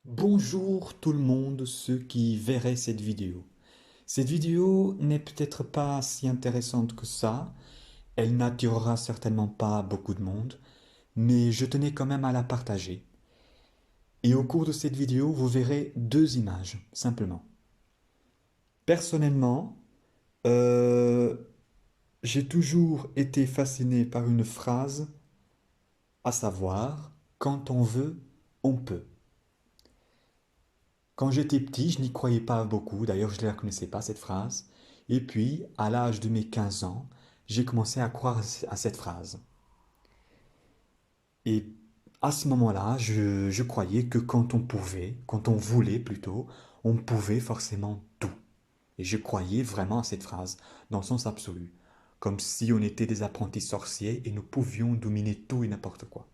Bonjour tout le monde, ceux qui verraient cette vidéo. Cette vidéo n'est peut-être pas si intéressante que ça, elle n'attirera certainement pas beaucoup de monde, mais je tenais quand même à la partager. Et au cours de cette vidéo, vous verrez deux images, simplement. Personnellement, euh, j'ai toujours été fasciné par une phrase, à savoir, quand on veut, on peut. Quand j'étais petit, je n'y croyais pas beaucoup, d'ailleurs je ne la connaissais pas cette phrase. Et puis, à l'âge de mes 15 ans, j'ai commencé à croire à cette phrase. Et à ce moment-là, je croyais que quand on pouvait, quand on voulait plutôt, on pouvait forcément tout. Et je croyais vraiment à cette phrase, dans le sens absolu. Comme si on était des apprentis sorciers et nous pouvions dominer tout et n'importe quoi.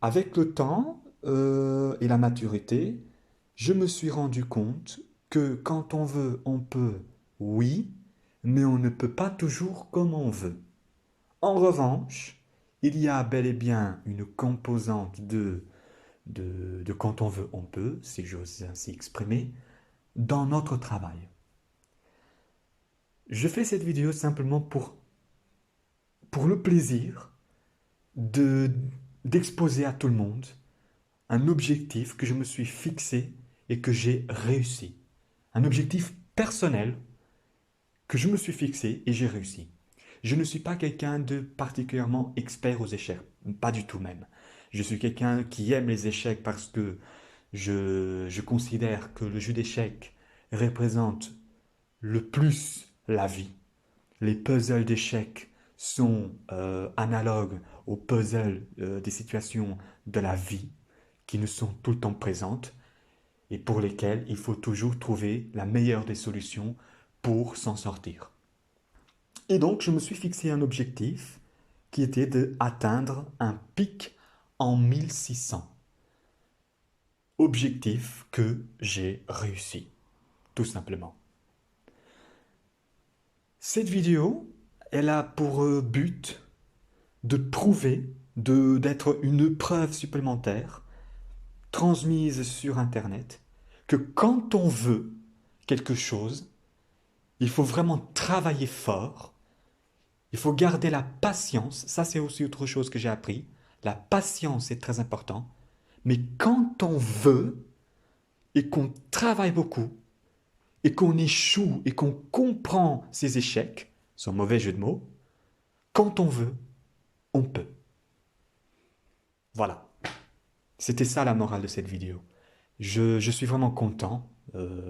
Avec le temps et la maturité, je me suis rendu compte que quand on veut, on peut, oui, mais on ne peut pas toujours comme on veut. En revanche, il y a bel et bien une composante de quand on veut, on peut, si j'ose ainsi exprimer, dans notre travail. Je fais cette vidéo simplement pour le plaisir de, d'exposer à tout le monde un objectif que je me suis fixé et que j'ai réussi. Un objectif personnel que je me suis fixé et j'ai réussi. Je ne suis pas quelqu'un de particulièrement expert aux échecs, pas du tout même. Je suis quelqu'un qui aime les échecs parce que je considère que le jeu d'échecs représente le plus la vie. Les puzzles d'échecs sont analogues aux puzzles des situations de la vie qui nous sont tout le temps présentes et pour lesquelles il faut toujours trouver la meilleure des solutions pour s'en sortir. Et donc, je me suis fixé un objectif qui était d'atteindre un pic en 1600. Objectif que j'ai réussi, tout simplement. Cette vidéo, elle a pour but de prouver, d'être une preuve supplémentaire transmise sur Internet que quand on veut quelque chose, il faut vraiment travailler fort. Il faut garder la patience. Ça, c'est aussi autre chose que j'ai appris. La patience est très important. Mais quand on veut et qu'on travaille beaucoup et qu'on échoue et qu'on comprend ses échecs, sans mauvais jeu de mots, quand on veut, on peut. Voilà. C'était ça la morale de cette vidéo. Je suis vraiment content,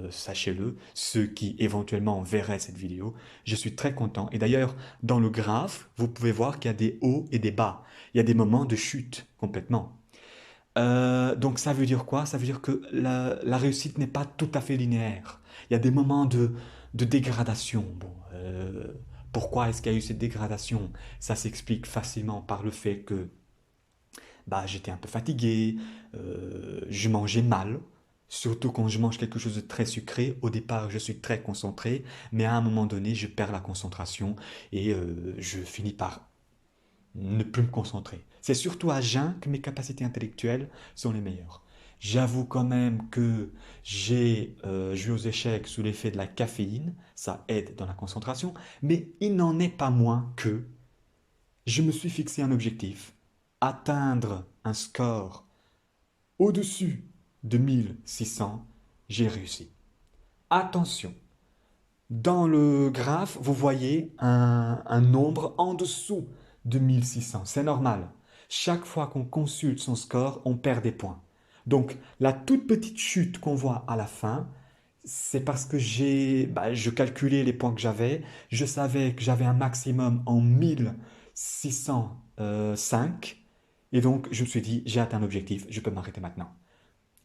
sachez-le, ceux qui éventuellement verraient cette vidéo, je suis très content. Et d'ailleurs, dans le graphe, vous pouvez voir qu'il y a des hauts et des bas. Il y a des moments de chute complètement. Donc ça veut dire quoi? Ça veut dire que la réussite n'est pas tout à fait linéaire. Il y a des moments de dégradation. Bon, pourquoi est-ce qu'il y a eu cette dégradation? Ça s'explique facilement par le fait que bah, j'étais un peu fatigué, je mangeais mal, surtout quand je mange quelque chose de très sucré. Au départ, je suis très concentré, mais à un moment donné, je perds la concentration et je finis par ne plus me concentrer. C'est surtout à jeun que mes capacités intellectuelles sont les meilleures. J'avoue quand même que j'ai joué aux échecs sous l'effet de la caféine, ça aide dans la concentration, mais il n'en est pas moins que je me suis fixé un objectif, atteindre un score au-dessus de 1600, j'ai réussi. Attention, dans le graphe, vous voyez un nombre en dessous de 1600. C'est normal. Chaque fois qu'on consulte son score, on perd des points. Donc, la toute petite chute qu'on voit à la fin, c'est parce que je calculais les points que j'avais. Je savais que j'avais un maximum en 1605. Et donc, je me suis dit, j'ai atteint l'objectif, je peux m'arrêter maintenant.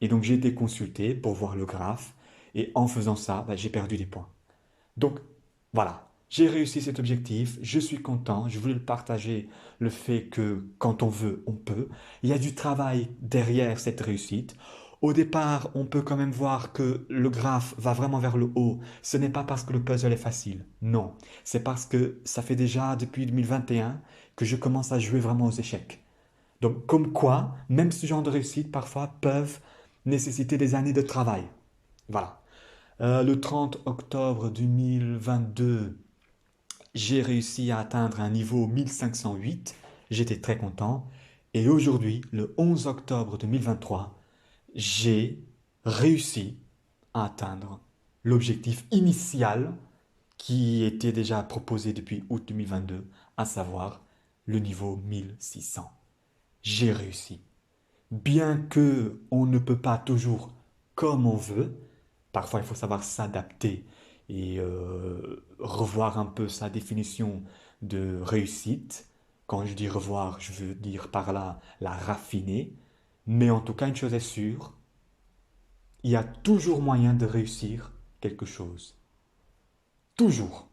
Et donc, j'ai été consulté pour voir le graphe. Et en faisant ça, j'ai perdu des points. Donc, voilà. J'ai réussi cet objectif, je suis content, je voulais le partager, le fait que quand on veut, on peut. Il y a du travail derrière cette réussite. Au départ, on peut quand même voir que le graphe va vraiment vers le haut. Ce n'est pas parce que le puzzle est facile, non. C'est parce que ça fait déjà depuis 2021 que je commence à jouer vraiment aux échecs. Donc, comme quoi, même ce genre de réussite parfois peuvent nécessité des années de travail. Voilà. Le 30 octobre 2022, j'ai réussi à atteindre un niveau 1508. J'étais très content. Et aujourd'hui, le 11 octobre 2023, j'ai réussi à atteindre l'objectif initial qui était déjà proposé depuis août 2022, à savoir le niveau 1600. J'ai réussi. Bien que on ne peut pas toujours comme on veut, parfois il faut savoir s'adapter et revoir un peu sa définition de réussite. Quand je dis revoir, je veux dire par là la raffiner. Mais en tout cas, une chose est sûre, il y a toujours moyen de réussir quelque chose. Toujours.